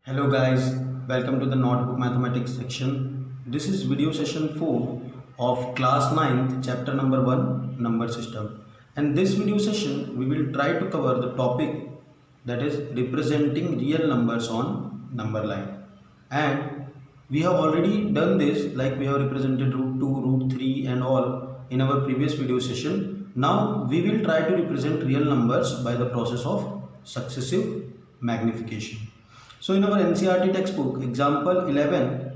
Hello guys, welcome to the Notebook Mathematics section. This is video session 4 of class 9th chapter number 1 number system. And this video session we will try to cover the topic that is representing real numbers on number line. And we have already done this, like we have represented root 2, root 3 and all in our previous video session. Now we will try to represent real numbers by the process of successive magnification. So in our NCERT textbook, example 11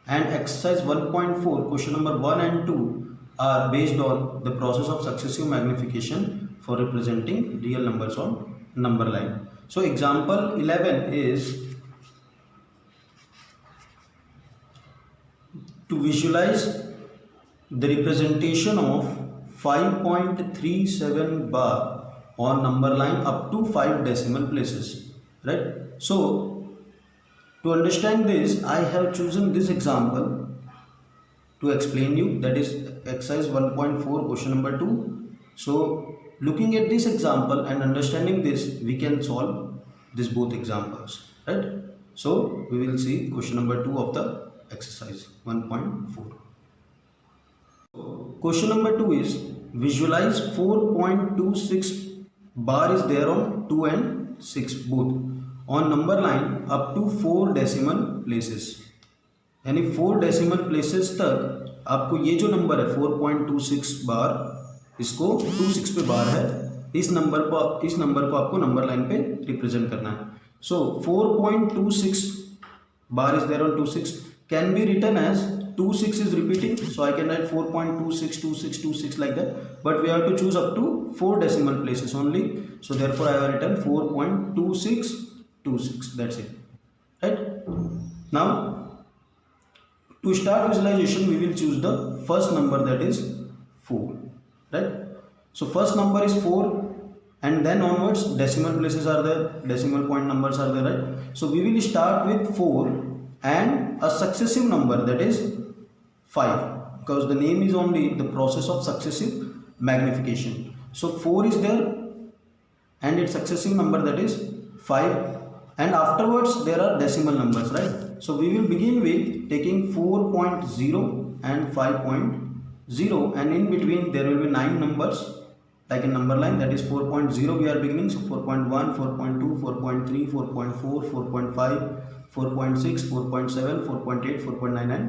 and exercise 1.4, question number 1 and 2 are based on the process of successive magnification for representing real numbers on number line. So example 11 is to visualize the representation of 5.37 bar on number line up to 5 decimal places, right? So to understand this, I have chosen this example to explain you, that is exercise 1.4 question number 2. So looking at this example and understanding this, we can solve these both examples, right? So we will see question number 2 of the exercise 1.4. Question number 2 is visualize 4.26 bar is there on 2 and 6 both on number line up to 4 decimal places, यानी 4 decimal places तक आपको ये जो number है 4.26 बार, इसको 26 पे बार है, इस नंबर को आपको नंबर लाइन पे रिप्रेजेंट करना है. So 4.26 bar is there on 26 can be written as 26 is repeating, so I can write 4.26 26 26 like that, but we have to choose up to 4 decimal places only, so therefore I have written 4.26 26. That's it, right? Now to start visualization we will choose the first number, that is 4, right? So first number is 4 and then onwards decimal places are there, decimal point numbers are there, right? So we will start with 4 and a successive number, that is 5, because the name is only the process of successive magnification. So 4 is there and its successive number, that is 5, and afterwards there are decimal numbers, right? So we will begin with taking 4.0 and 5.0, and in between there will be 9 numbers like a number line, that is 4.0 we are beginning, so 4.1 4.2 4.3 4.4 4.5 4.6 4.7 4.8 4.9 and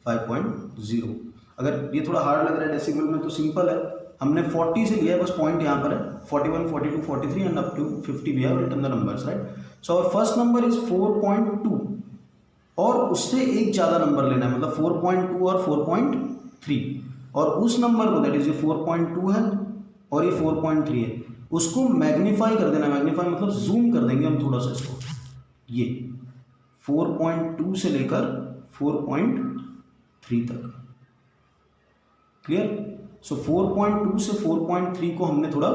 5.0. अगर ये थोड़ा hard लग रहा है decimal में तो simple है, हमने 40 से लिया है, बस पॉइंट यहाँ पर है 41 42 43 and up to 50 we have written the numbers, right? So our first number is 4.2 और उससे एक ज़्यादा नंबर लेना है, मतलब 4.2 और 4.3, और उस नंबर को, दैट इज ये 4.2 है और ये 4.3 है, उसको मैग्नीफाई कर देना. मैग्नीफाई मतलब जूम कर देंगे हम थोड़ा सा इसको, ये 4.2 से लेकर 4.3 तक, क्लियर? सो 4.2 से 4.3 को हमने थोड़ा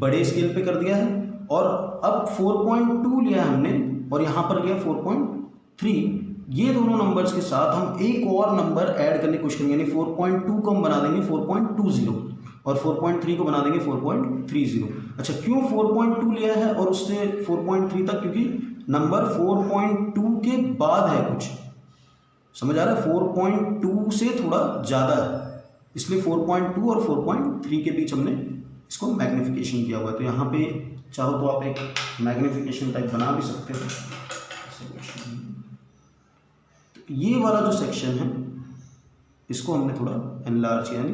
बड़े स्केल पे कर दिया है, और अब 4.2 लिया है हमने और यहाँ पर लिया 4.3. ये दोनों नंबर्स के साथ हम एक और नंबर ऐड करने की कोशिश करेंगे, यानी 4.2 को हम बना देंगे 4.20 और 4.3 को बना देंगे 4.30. अच्छा, क्यों 4.2 लिया है और उससे 4.3 तक? क्योंकि नंबर 4.2 के बाद है कुछ, समझ आ रहा है? 4.2 से थोड़ा ज़्यादा है, इसलिए 4.2 और 4.3 के बीच हमने इसको मैग्निफिकेशन किया हुआ है. तो यहाँ पे चाहो तो आप एक मैग्निफिकेशन टाइप बना भी सकते हो. तो ये वाला जो सेक्शन है इसको हमने थोड़ा एनलार्ज यानी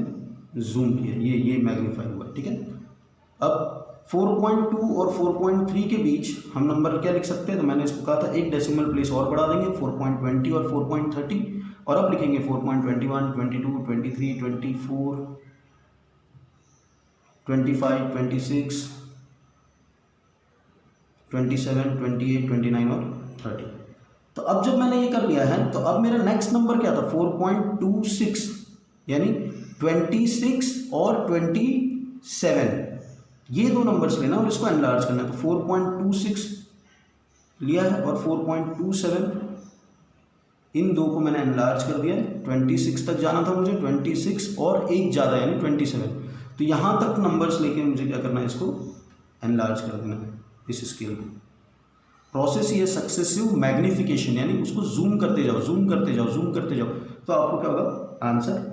जूम किया, ये मैग्नीफाई हुआ, ठीक है? अब 4.2 और 4.3 के बीच हम नंबर क्या लिख सकते हैं? तो मैंने इसको कहा था एक डेसिमल प्लेस और बढ़ा देंगे, 4.20 और 4.30, और अब लिखेंगे 4.21 22 23 24 25 26 27 28 29 और 30. तो अब जब मैंने ये कर लिया है तो अब मेरा नेक्स्ट नंबर क्या था? 4.26, यानी 26 और 27, ये दो नंबर्स लेना और इसको एनलार्ज करना है. तो 4.26 लिया है और 4.27, इन दो को मैंने एनलार्ज कर दिया. 26 तक जाना था मुझे, 26 और एक ज़्यादा यानी 27. तो यहाँ तक नंबर्स लेके मुझे क्या करना है? इसको एनलार्ज कर देना है इस स्केल को. प्रोसेस ये सक्सेसिव मैग्निफिकेशन, यानी उसको जूम करते जाओ, जूम करते जाओ, जूम करते जाओ, तो आपको क्या होगा, आंसर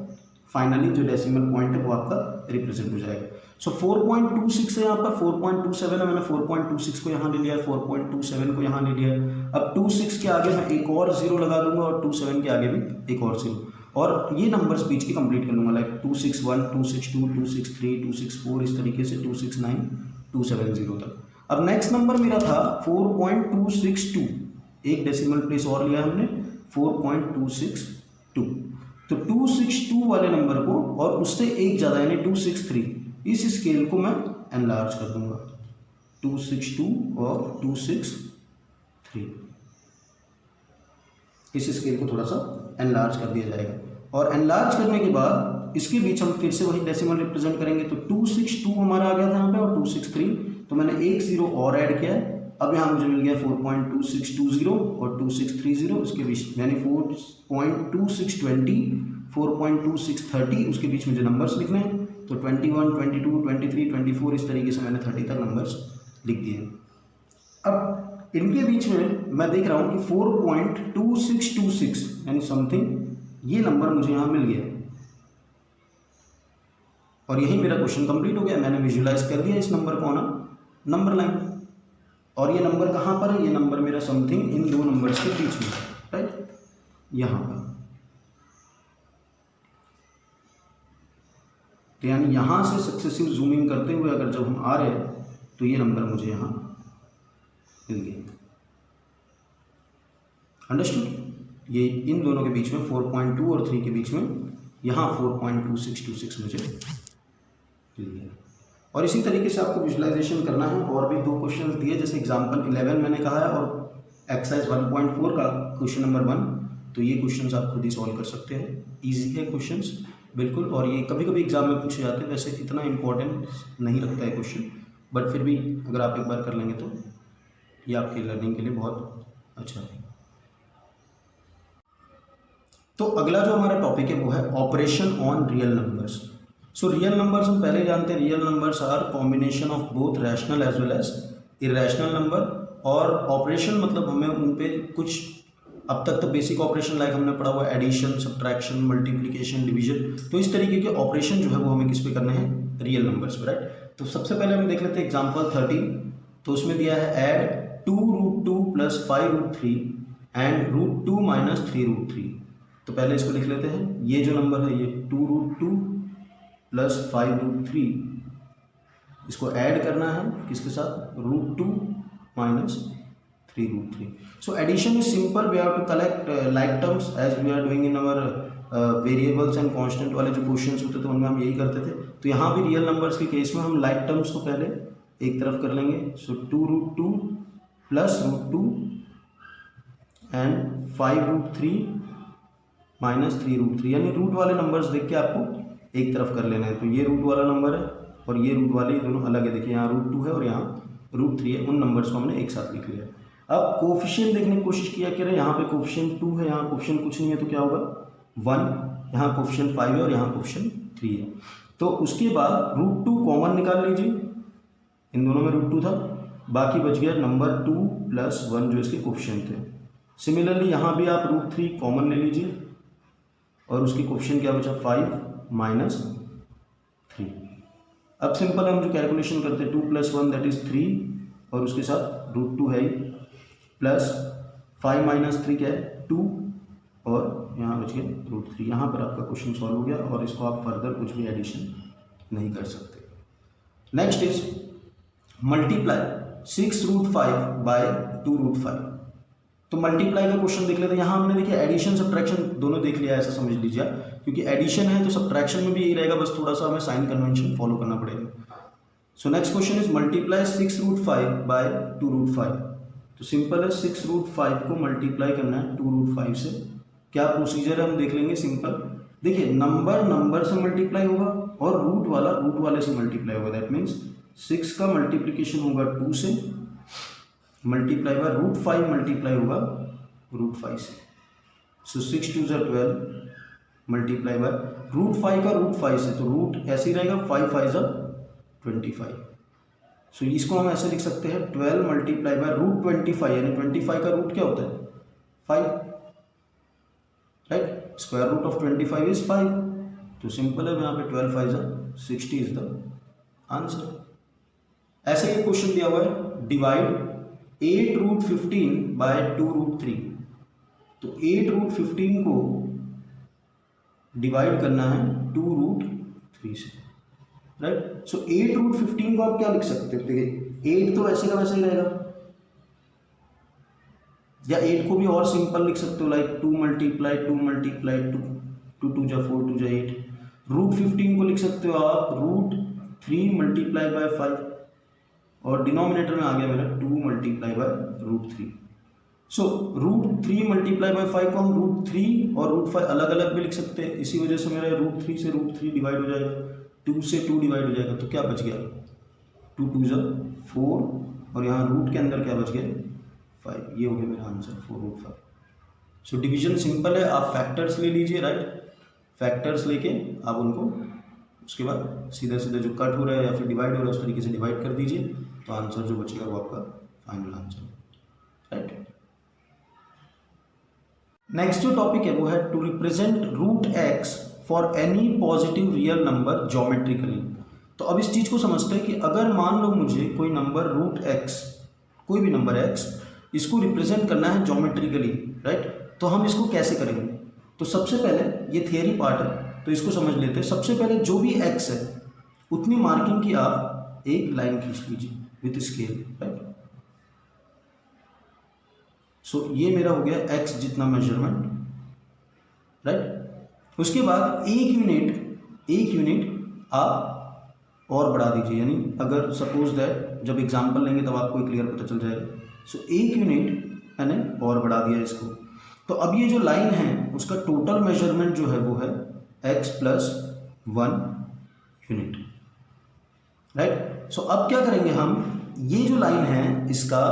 फाइनली जो डेसिमल पॉइंट है वो आपका रिप्रेजेंट हो जाएगा। सो 4.26 है यहाँ पर, 4.27 है, मैंने 4.26 को यहाँ ले लिया, 4.27 को यहाँ ले लिया। अब 26 के आगे मैं एक और जीरो लगा दूंगा और 27 के आगे भी एक और जीरो, और ये नंबर्स बीच के कंप्लीट कर लूँगा, लाइक 261, 262, 263, 264, इस तरीके से 269, 270 तक। अब नेक्स्ट नंबर मेरा था 4.262, एक डेसिमल प्लेस और लिया हमने, 4.262। तो 262 वाले नंबर को और उससे एक ज़्यादा यानी 263, इस स्केल को मैं एनलार्ज कर दूंगा, 262 और 263, इस स्केल को थोड़ा सा एनलार्ज कर दिया जाएगा। और एनलार्ज करने के बाद इसके बीच हम फिर से वही डेसिमल रिप्रेजेंट करेंगे। तो 262 हमारा आ गया था यहाँ पे और 263, तो मैंने एक जीरो और ऐड किया है। अब यहाँ मुझे मिल गया 4.2620 और 2630, उसके बीच यानी 4.2620, 4.2630, उसके बीच मुझे नंबर्स लिखने हैं। तो 21, 22, 23, 24, इस तरीके से मैंने 30 तक नंबर्स लिख दिए। अब इनके बीच में मैं देख रहा हूँ कि 4.2626 यानी समथिंग ये नंबर मुझे यहाँ मिल गया, और यही मेरा क्वेश्चन कंप्लीट हो गया। मैंने विजुलाइज कर दिया इस नंबर को ऑन नंबर लाइन, और ये नंबर कहाँ पर है, ये नंबर मेरा समथिंग इन दो नंबर्स के बीच में, राइट, यहाँ पर। तो यानी यहाँ से सक्सेसिव जूमिंग करते हुए अगर जब हम आ रहे हैं तो ये नंबर मुझे यहाँ मिल गया। अंडरस्टूड। ये इन दोनों के बीच में 4.2 और 3 के बीच में यहाँ 4.2626 मुझे मिल गया। और इसी तरीके से आपको विजुलाइजेशन करना है। और भी दो क्वेश्चंस दिए, जैसे एग्जांपल 11 मैंने कहा है और एक्सरसाइज 1.4 का क्वेश्चन नंबर 1, तो ये क्वेश्चंस आप खुद ही सॉल्व कर सकते हैं। इजी है क्वेश्चंस बिल्कुल, और ये कभी कभी एग्जाम में पूछे जाते हैं। वैसे इतना इंपॉर्टेंट नहीं रखता है क्वेश्चन, बट फिर भी अगर आप एक बार कर लेंगे तो ये आपकी लर्निंग के लिए बहुत अच्छा है। तो अगला जो हमारा टॉपिक है वो है operation on real numbers. So real numbers हम पहले जानते हैं, real numbers are combination of both rational as well as irrational number. और ऑपरेशन मतलब हमें उन पे कुछ, अब तक तो बेसिक ऑपरेशन लाइक हमने पढ़ा हुआ एडिशन, सब्ट्रैक्शन, मल्टीप्लिकेशन, डिवीजन, तो इस तरीके के ऑपरेशन जो है वो हमें किस पे करने हैं, रियल नंबर्स पे, राइट। तो सबसे पहले हम देख लेते हैं एग्जांपल 13। तो उसमें दिया है ऐड 2√2 + 5√3 एंड √2 - 3√3। तो पहले इसको लिख लेते हैं, ये जो नंबर है ये 2√2 + 5√3, इसको ऐड करना है किसके साथ, √2 - 3√3। So addition is simple. We have to collect like terms as we are doing in our variables and constant वाले जो क्वेश्चंस होते थे उनमें हम यही करते थे। तो यहाँ भी रियल नंबर्स के केस में हम लाइक टर्म्स को पहले एक तरफ कर लेंगे। सो 2√2 + √2 एंड 5√3 - 3√3, यानी रूट वाले नंबर्स देख के आपको एक तरफ कर लेना है। तो ये रूट वाला नंबर है और ये रूट वाले, ये दोनों अलग है। देखिए यहाँ √2 है और यहाँ √3 है, उन नंबर्स को हमने एक साथ लिख लिया। अब कोफिशिएंट देखने की कोशिश किया कि यहाँ पे कोफिशिएंट 2 है, यहाँ कोफिशिएंट कुछ नहीं है, तो क्या होगा 1, यहाँ कोफिशिएंट 5 है और यहाँ कोफिशिएंट 3 है। तो उसके बाद √2 कॉमन निकाल लीजिए, इन दोनों में √2 था, बाकी बच गया नंबर 2 + 1 जो इसके कोफिशिएंट थे। सिमिलरली यहाँ भी आप √3 कॉमन ले लीजिए और उसकी कोफिशिएंट क्या बचा, 5 - 3। अब सिंपल हम जो कैलकुलेशन करते हैं 2 + 1 दैट इज 3 और उसके साथ √2 है प्लस 5 - 3 क्या है 2 और यहाँ बच गया √3। यहाँ पर आपका क्वेश्चन सॉल्व हो गया और इसको आप फर्दर कुछ भी एडिशन नहीं कर सकते। Next is multiply 6√5 / 2√5। तो मल्टीप्लाई का क्वेश्चन देख लेते हैं। यहाँ हमने देखिए एडिशन सब्ट्रैक्शन दोनों देख लिया, ऐसा समझ लीजिए, क्योंकि एडिशन है तो सब्ट्रैक्शन में भी यही रहेगा, बस थोड़ा सा हमें साइन कन्वेंशन फॉलो करना पड़ेगा। So next question is multiply 6√5 / 2√5। तो सिंपल है, 6√5 को मल्टीप्लाई करना है 2√5 से। क्या प्रोसीजर है हम देख लेंगे। सिंपल देखिए, नंबर से मल्टीप्लाई होगा और रूट वाले से मल्टीप्लाई होगा। दैट मीन्स 6 का मल्टीप्लीकेशन होगा 2 से, मल्टीप्लाई बाय √5 मल्टीप्लाई होगा √5 से। सो 6 2 = 12 मल्टीप्लाई बाय √5 का √5 से, तो रूट ऐसे ही रहेगा 5 5 = 25। सो इसको हम ऐसे लिख सकते हैं 12 मल्टीप्लाई बाय रूट 25, यानी 25 का रूट क्या होता है 5, right. Square root of 25 is 5, तो सिंपल है, यहाँ पे 12 5 60 इज द आंसर। ऐसे ही क्वेश्चन दिया हुआ है, डिवाइड 8 रूट 15 बाय 2 रूट 3। तो 8 रूट 15 को डिवाइड करना है 2 रूट 3 से, राइट। सो 8 रूट 15 को आप क्या लिख सकते हो, 8 तो वैसे का वैसे ही रहेगा, या 8 को भी और सिंपल लिख सकते हो, लाइक 2 मल्टीप्लाई 2 मल्टीप्लाई 2, 2 2 जा 4 2 जा 8। रूट 15 को लिख सकते हो आप रूट 3 मल्टीप्लाई बाय 5, और डिनोमिनेटर में आ गया मेरा 2 multiply by root 3। So root 3 multiply by 5 को हम रूट 3 और रूट 5 अलग अलग भी लिख सकते हैं, इसी वजह से मेरा रूट 3 से रूट 3 डिवाइड हो जाएगा, 2 से 2 डिवाइड हो जाएगा, तो क्या बच गया 2 2 जा 4, और यहाँ रूट के अंदर क्या बच गया 5, ये हो गया मेरा answer 4 root 5। So division simple है, आप फैक्टर्स ले लीजिए, राइट। फैक्टर्स लेके आप उनको उसके बाद सीधा सीधा जो कट हो रहा है या फिर डिवाइड हो रहा है उस तरीके से डिवाइड कर दीजिए, तो आंसर जो बचेगा वो आपका फाइनल आंसर, राइट। नेक्स्ट जो टॉपिक है वो है to represent root x for any positive real number geometrically. तो अब इस चीज को समझते हैं कि अगर मान लो मुझे कोई नंबर रूट एक्स, कोई भी नंबर एक्स, इसको रिप्रेजेंट करना है ज्योमेट्रिकली, राइट, तो हम इसको कैसे करेंगे। तो सबसे पहले ये थियरी पार्ट है, तो इसको समझ लेते हैं। सबसे पहले जो भी एक्स है उतनी मार्किंग की आप एक लाइन खींच लीजिए विथ स्केल, राइट। सो ये मेरा हो गया एक्स जितना मेजरमेंट, राइट। उसके बाद एक यूनिट आप और बढ़ा दीजिए, यानी अगर सपोज दैट जब एग्जांपल लेंगे तब आपको क्लियर पता चल जाएगा। सो एक यूनिट मैंने और बढ़ा दिया इसको, तो अब ये जो लाइन है उसका टोटल मेजरमेंट जो है वो है x प्लस 1 यूनिट, राइट। सो अब क्या करेंगे हम, ये जो लाइन है इसका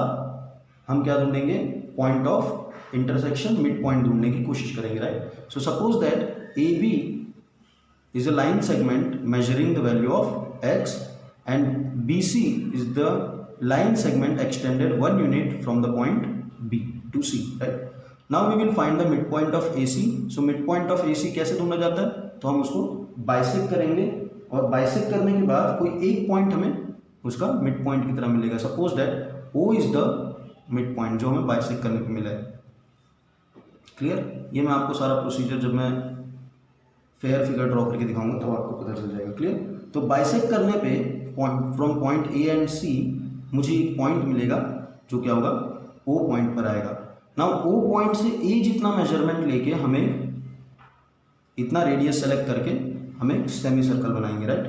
हम क्या ढूंढेंगे, point of intersection, mid point ढूंढने की कोशिश करेंगे, right. So suppose that A B is a line segment measuring the value of x and B C is the line segment extended 1 unit from the point B to C, right? Now we will find the midpoint of AC. So midpoint of AC कैसे ढूंढा जाता है, तो हम उसको bisect करेंगे, और bisect करने के बाद कोई एक पॉइंट हमें उसका मिड पॉइंट की तरह मिलेगा। Suppose that O is the mid point जो हमें बाइसेक्ट करने को मिला है, क्लियर। ये मैं आपको सारा प्रोसीजर जब मैं फेयर फिगर ड्रॉ करके दिखाऊंगा तो आपको पता चल जाएगा, क्लियर। तो बाइसेक्ट करने पे from point A and C मुझे एक पॉइंट मिलेगा जो क्या होगा, O पॉइंट पर आएगा। नाउ O पॉइंट से A जितना मेजरमेंट लेके हमें इतना रेडियस सेलेक्ट करके हमें एक सेमी सर्कल बनाएंगे, राइट।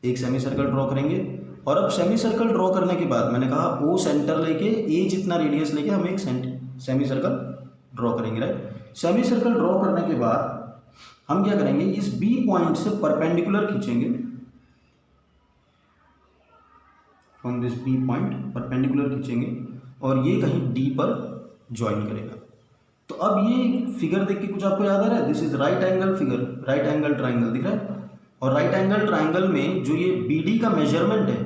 एक सेमी सर्कल ड्रॉ करेंगे, और अब सेमी सर्कल ड्रॉ करने के बाद मैंने कहा O सेंटर लेके A जितना रेडियस लेके हम एक सेमी सर्कल ड्रॉ करेंगे, राइट। सेमी सर्कल ड्रॉ करने के बाद हम क्या करेंगे, इस B पॉइंट से परपेंडिकुलर खींचेंगे, from this B point perpendicular खींचेंगे, और ये कहीं D पर ज्वाइन करेगा। तो अब ये फिगर देख के कुछ आपको याद आ रहा है, this is right angle figure, right angle triangle दिख रहा है, और राइट एंगल ट्राइंगल में जो ये BD का मेजरमेंट है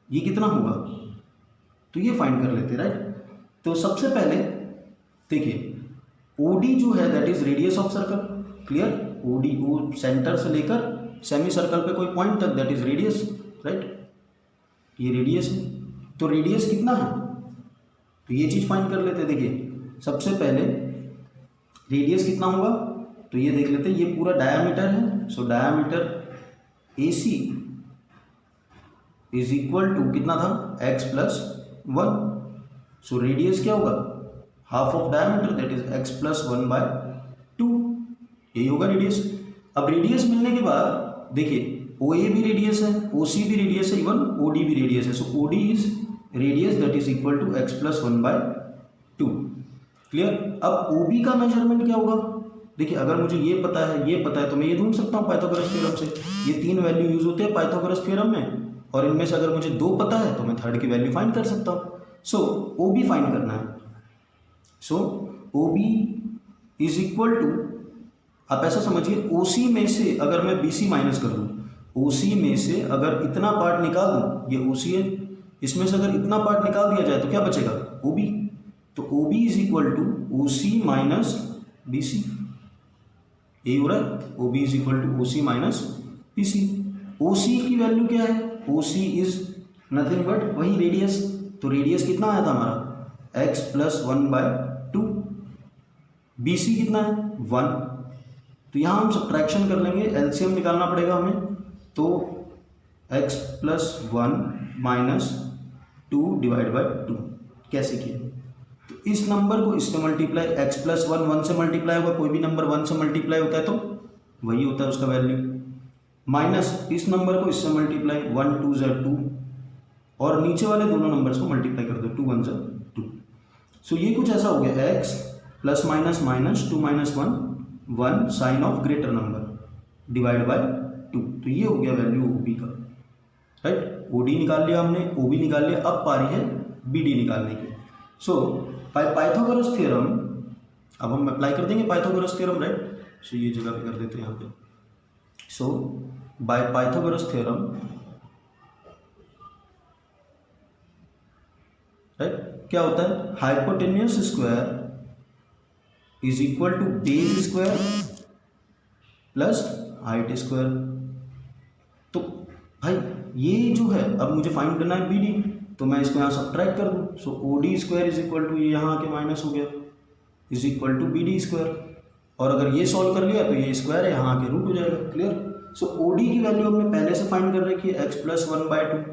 ये कितना होगा, तो ये फाइंड कर लेते हैं, राइट। तो सबसे पहले देखिए OD जो है that is radius of circle, clear. OD O centre से लेकर सेमी सर्कल पे कोई पॉइंट तक दैट इज रेडियस, राइट। ये रेडियस है, तो रेडियस कितना है, तो ये चीज फाइंड कर लेते हैं। देखिए सबसे पहले रेडियस कितना होगा, तो ये देख लेते हैं, ये पूरा डायामीटर है। So diameter AC is equal to कितना था, x प्लस 1। सो रेडियस क्या होगा, half of diameter that is x plus 1 by 2, यही होगा रेडियस। अब रेडियस मिलने के बाद देखिए OA भी रेडियस है, OC भी रेडियस है, इवन OD भी रेडियस है। So OD is radius that is equal to x plus 1 by 2, clear. अब OB का मेजरमेंट क्या होगा, देखिए अगर मुझे ये पता है तो मैं ये ढूंढ सकता हूँ पाइथागोरस थ्योरम से। ये 3 वैल्यू यूज होते हैं पाइथागोरस थ्योरम में, और इनमें से अगर मुझे 2 पता है तो मैं थर्ड की वैल्यू फाइंड कर सकता हूँ। सो OB फाइंड करना है। सो OB इज इक्वल टू, आप ऐसा समझिए, OC में से अगर मैं BC माइनस कर दूँ, OC में से अगर इतना पार्ट निकाल दूँ, ये OC है, इसमें से अगर इतना पार्ट निकाल दिया जाए तो क्या बचेगा, OB। तो OB is equal to OC minus BC, यही हो रहा है, OB is equal to OC minus BC। OC की वैल्यू क्या है, OC इज नथिंग बट वही रेडियस, तो रेडियस कितना आया था हमारा x प्लस 1/2, BC कितना है 1, तो यहाँ हम सब्ट्रैक्शन कर लेंगे, एलसीएम निकालना पड़ेगा हमें, तो x plus 1 minus 2 divide by 2। कैसे किया, तो इस नंबर को इससे मल्टीप्लाई, x प्लस 1 से मल्टीप्लाई होगा, कोई भी नंबर 1 से मल्टीप्लाई होता है तो वही होता है उसका वैल्यू, माइनस इस नंबर को इससे मल्टीप्लाई, 1 2 ज़ा 2, और नीचे वाले दोनों नंबर्स को मल्टीप्लाई कर दो, 2 1 ज़ा 2। सो ये कुछ ऐसा हो गया, x plus minus minus 2 minus 1 sign of greater number divide by 2, तो ये हो गया वैल्यू OB का, राइट। OD निकाल लिया हमने, OB निकाल लिया, अब पारी है BD निकालने की। सो बाय पाइथागोरस थ्योरम, अब हम अप्लाई कर देंगे पाइथागोरस थ्योरम, राइट। सो ये जगह पे कर देते हैं यहाँ पे। So by Pythagoras theorem, right, क्या होता है, hypotenuse square is equal to base square plus height square. तो भाई ये जो है, अब मुझे फाइंड करना है BD, तो मैं इसको यहाँ सब्ट्रैक्ट कर दूँ, so OD square is equal to, ये यहाँ के माइनस हो गया, is equal to BD square, और अगर ये सॉल्व कर लिया तो ये स्क्वायर है, यहाँ के रूट हो जाएगा, क्लियर। सो OD की वैल्यू हमने पहले से फाइंड कर रखी है, x plus 1/2,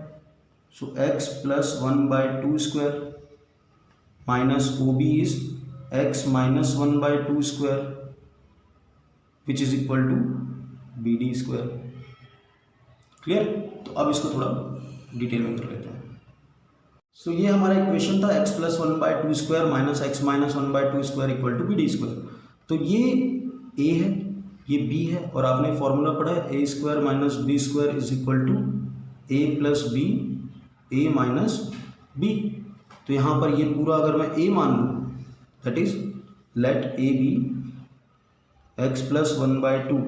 so x plus 1/2 square minus OB is x minus 1/2 square which is equal to BD square, clear. तो अब इसको थोड़ा डिटेल में कर लेते हैं। सो ये हमारा इक्वेशन था, x plus 1/2 square minus x minus 1/2 square equal to BD square. तो ये a है, ये b है, और आपने फॉर्मूला पढ़ा है, a square minus b square is equal to a plus b a minus b। तो यहाँ पर ये पूरा अगर मैं a मान लूँ, that is let a be x plus 1/2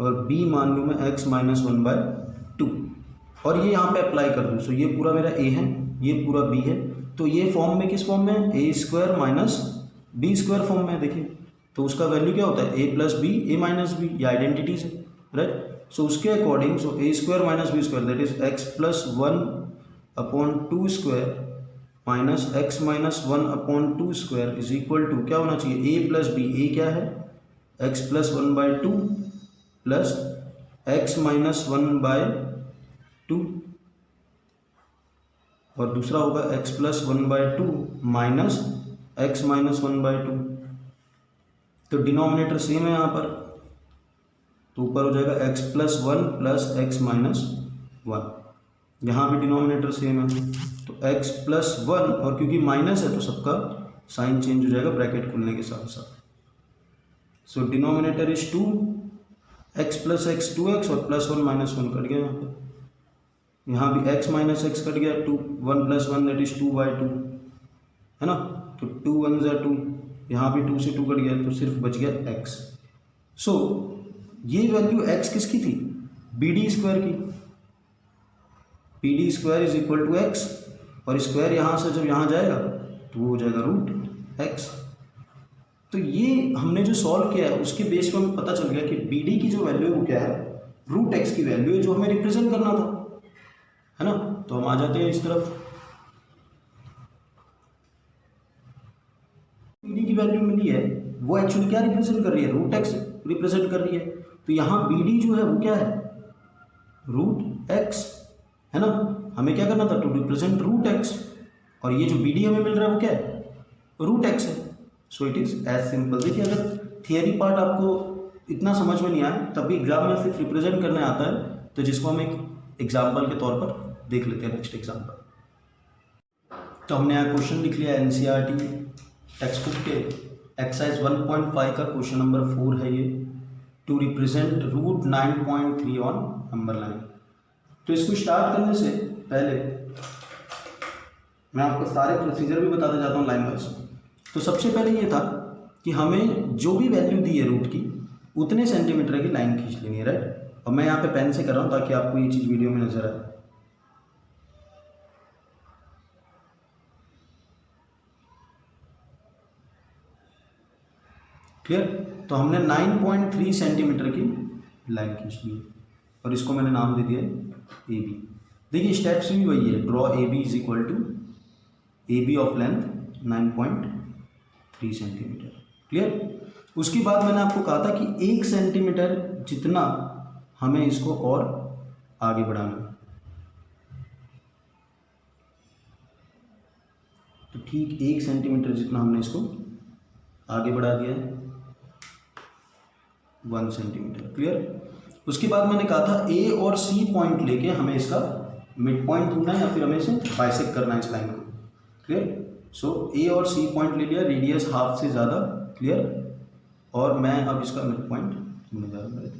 और b मान लूँ मैं x माइनस 1/2, और ये यहाँ पे अप्लाई कर दूँ, सो ये पूरा मेरा a है, ये पूरा b है, तो ये फॉर्म में किस फॉर्म में, a square minus b square form में, देखिए तो उसका वैल्यू क्या होता है, a plus b a minus b, ये आइडेंटिटीज है, राइट। सो उसके according, so a square minus b square that is x plus 1/2 square minus x minus 1/2 square is equal to क्या होना चाहिए, a प्लस बी, a क्या है x plus 1/2 plus x minus 1/2, और दूसरा होगा x plus 1/2 minus x minus 1/2। तो denominator same है यहाँ पर, तो ऊपर हो जाएगा x plus 1 plus x minus 1, यहाँ भी डिनोमिनेटर सेम है, तो x प्लस 1, और क्योंकि माइनस है तो सबका साइन चेंज हो जाएगा ब्रैकेट खुलने के साथ साथ। सो denominator is 2, x plus x 2x, और प्लस 1 माइनस 1 कट गया यहाँ पर, यहाँ भी x माइनस x कट गया, 2 1 प्लस 1 दैट इज 2/2, है ना, तो 2 1 ज़ा 2, यहाँ भी 2 से 2 कट गया, तो सिर्फ बच गया x। सो ये वैल्यू x किसकी थी, BD स्क्वायर की, BD square is equal to x, और स्क्वायर यहाँ से जब यहाँ जाएगा तो वो हो जाएगा रूट x। तो ये हमने जो सॉल्व किया है उसके बेस पर हमें पता चल गया कि BD की जो वैल्यू है वो क्या है, रूट x की वैल्यू है, जो हमें रिप्रेजेंट करना था, है ना। तो हम आ जाते हैं इस तरफ, BD की वैल्यू मिली है, वो एक्चुअली क्या रिप्रेजेंट कर रही है, रूट x रिप्रेजेंट कर रही है, तो यहाँ BD जो है वो क्या है, रूट x, है ना। हमें क्या करना था, टू रिप्रेजेंट रूट x, और ये जो BD हमें मिल रहा है वो क्या है, रूट x है। So it is as simple. देखिए अगर थियरी पार्ट आपको इतना समझ में नहीं आया, तब भी एग्जाम में सिर्फ रिप्रेजेंट करने आता है, तो जिसको हम एक एग्जाम्पल के तौर पर देख लेते हैं, नेक्स्ट एग्जाम्पल। तो हमने यहाँ क्वेश्चन लिख लिया, NCERT टेक्स्ट बुक के एक्सरसाइज 1.5 का क्वेश्चन नंबर 4 है ये, to represent root 9.3 on number line. तो इसको स्टार्ट करने से पहले मैं आपको सारे प्रोसीजर भी बताते जाता हूँ लाइन वाइज। तो सबसे पहले ये था कि हमें जो भी वैल्यू दी है रूट की, उतने सेंटीमीटर की लाइन खींच लेनी है, राइट। और मैं यहाँ पे पेन से कर रहा हूँ ताकि आपको ये चीज़ वीडियो में नजर आए। क्लियर। तो हमने 9.3 सेंटीमीटर की लाइन खींच ली और इसको मैंने नाम दे दिया ए बी। देखिए स्टेप्स भी वही है, draw A B is equal to A B of length 9.3 centimetre. Clear. उसके बाद मैंने आपको कहा था कि 1 सेंटीमीटर जितना हमें इसको और आगे बढ़ाना है, तो ठीक 1 सेंटीमीटर जितना हमने इसको आगे बढ़ा दिया है, 1 सेंटीमीटर। क्लियर। उसके बाद मैंने कहा था ए और सी पॉइंट लेके हमें इसका मिड पॉइंट ढूंढना है या फिर हमें इसे बाइसेक्ट करना है इस लाइन को। क्लियर। सो ए और सी पॉइंट ले लिया, रेडियस हाफ से ज़्यादा। क्लियर। और मैं अब इसका मिड पॉइंट ढूंढने जा रहा हूँ।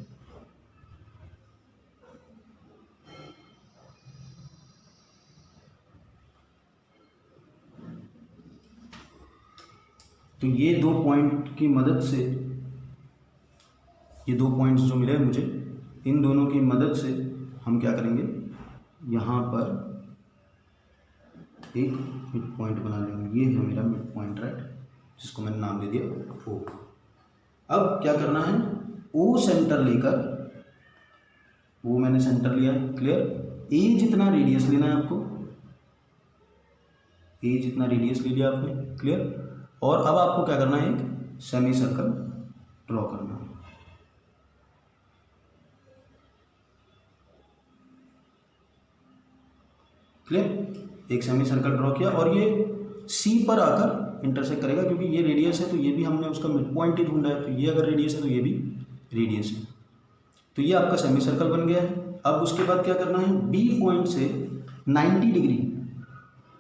तो ये 2 पॉइंट की मदद से, ये 2 पॉइंट्स जो मिले मुझे, इन दोनों की मदद से हम क्या करेंगे, यहाँ पर एक मिड पॉइंट बना लेंगे। ये है मेरा मिड पॉइंट, राइट, जिसको मैंने नाम दे दिया ओ। अब क्या करना है, ओ सेंटर लेकर, वो मैंने सेंटर लिया है। क्लियर। ए जितना रेडियस लेना है आपको, ए जितना रेडियस ले लिया आपने। क्लियर। और अब आपको क्या करना है, एक सेमी सर्कल ड्रॉ करना है। क्लियर। एक सेमी सर्कल ड्रॉ किया और ये सी पर आकर इंटरसेक्ट करेगा, क्योंकि ये रेडियस है तो ये भी हमने उसका मिड पॉइंट ही ढूंढा है, तो ये अगर रेडियस है तो ये भी रेडियस है। तो ये आपका सेमी सर्कल बन गया है। अब उसके बाद क्या करना है, बी पॉइंट से 90 डिग्री,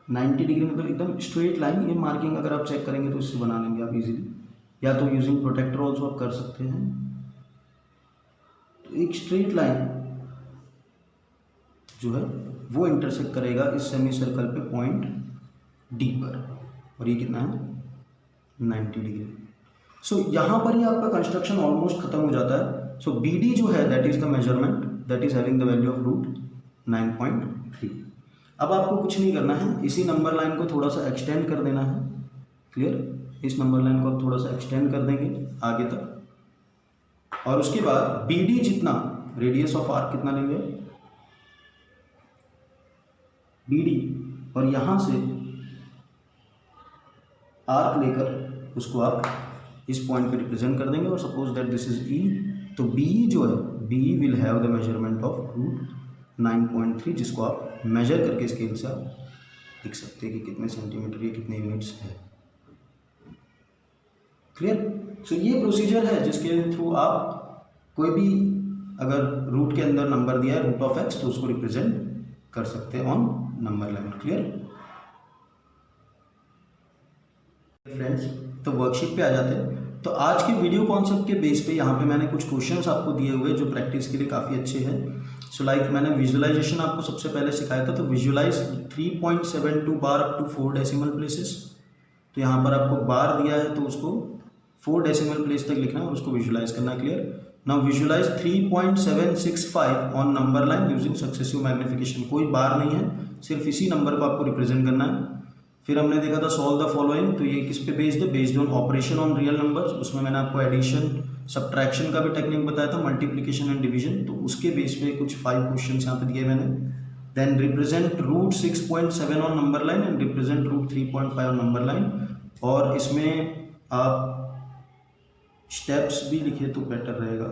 90 डिग्री मतलब एकदम स्ट्रेट लाइन, ये मार्किंग अगर आप चेक करेंगे तो इससे बना लेंगे आप इजीली, या तो यूजिंग प्रोटेक्टर ऑल्सो आप कर सकते हैं। तो एक स्ट्रेट लाइन जो है वो इंटरसेक्ट करेगा इस सेमी सर्कल पे पॉइंट डी पर, और ये कितना है, 90 डिग्री। सो यहाँ पर ही आपका कंस्ट्रक्शन ऑलमोस्ट खत्म हो जाता है। सो बी डी जो है that is the measurement that is having the value of root 9.3। अब आपको कुछ नहीं करना है, इसी नंबर लाइन को थोड़ा सा एक्सटेंड कर देना है। क्लियर। इस नंबर लाइन को आप थोड़ा सा एक्सटेंड कर देंगे आगे तक, और उसके बाद बी डी जितना रेडियस ऑफ आर्क कितना लेंगे, बी डी, और यहाँ से आर्क लेकर उसको आप इस पॉइंट पे रिप्रेजेंट कर देंगे, और suppose that this is E, तो बी जो है, B will have the measurement of root 9.3, जिसको आप मेजर करके स्केल से आप लिख सकते हैं कि कितने सेंटीमीटर, ये कितने यूनिट्स है। क्लियर। सो ये प्रोसीजर है जिसके थ्रू आप कोई भी अगर रूट के अंदर नंबर दिया है रूट ऑफ एक्स, तो उसको रिप्रेजेंट कर सकते हैं on number line. Clear friends. तो वर्कशीट पे आ जाते हैं। तो आज के वीडियो कॉन्सेप्ट के बेस पे यहाँ पे मैंने कुछ क्वेश्चंस आपको दिए हुए जो प्रैक्टिस के लिए काफ़ी अच्छे हैं। सो लाइक मैंने विजुअलाइजेशन आपको सबसे पहले सिखाया था, तो visualise 3.72 bar up to 4 decimal places. तो यहाँ पर आपको बार दिया है तो उसको 4 डेसिमल प्लेस तक लिखना है और उसको विजुअलाइज करना है। Clear. Now visualise 3.765 on number line using successive magnification. कोई बार नहीं है, सिर्फ इसी नंबर को आपको रिप्रेजेंट करना है। फिर हमने देखा था सॉल्व द फॉलोइंग, तो ये किस पे बेस्ड है, based on operation on real numbers. उसमें मैंने आपको एडिशन सब्ट्रैक्शन का भी टेक्निक बताया था, मल्टीप्लिकेशन एंड डिवीजन, तो उसके बेस पे कुछ 5 क्वेश्चन यहाँ पे दिए मैंने। Then represent root 6.7 on number line and represent root 3.5 on number line. और इसमें आप स्टेप्स भी लिखे तो बेटर रहेगा,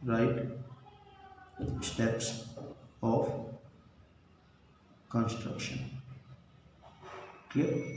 right, steps of construction. Clear.